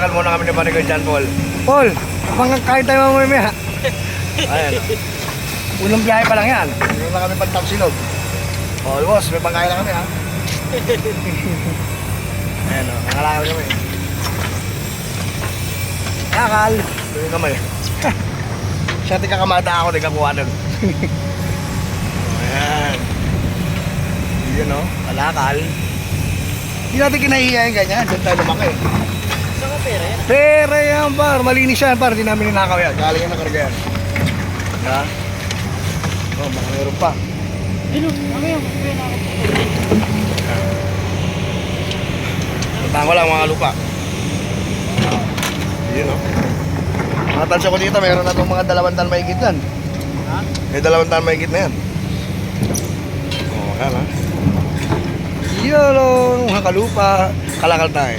Maglalakad muna kami ni Panigoy John Paul. Paul, kain tayo mamaya. Ayan. Unang biyahe pa lang yan. Meron na kami pagtapsilog. Oh, boss, may pangkain na kami ha. Ayan o, nangalakad kami. Kakal. Tuloy kami. Siya di kakamata ako, di kakuha nun. Ayan. Yun o, kalakal. Hindi natin kinahiya yung ganyan, dyan tayo lumaki. Saan ka pera yan? Pera yan par, malinis yan par, hindi namin ninakaw yan. Galing yan nakarga yan. Ha? Oh, baka meron pa. Puntahan ko lang mga lupa. Yun o. Mga tansya ko dito, meron na itong mga 2 tan mahigit yan. Ha? May 2 tan mahigit na yan. Oh, yan ha. Yun o, mga kalupa. Kalakal tayo.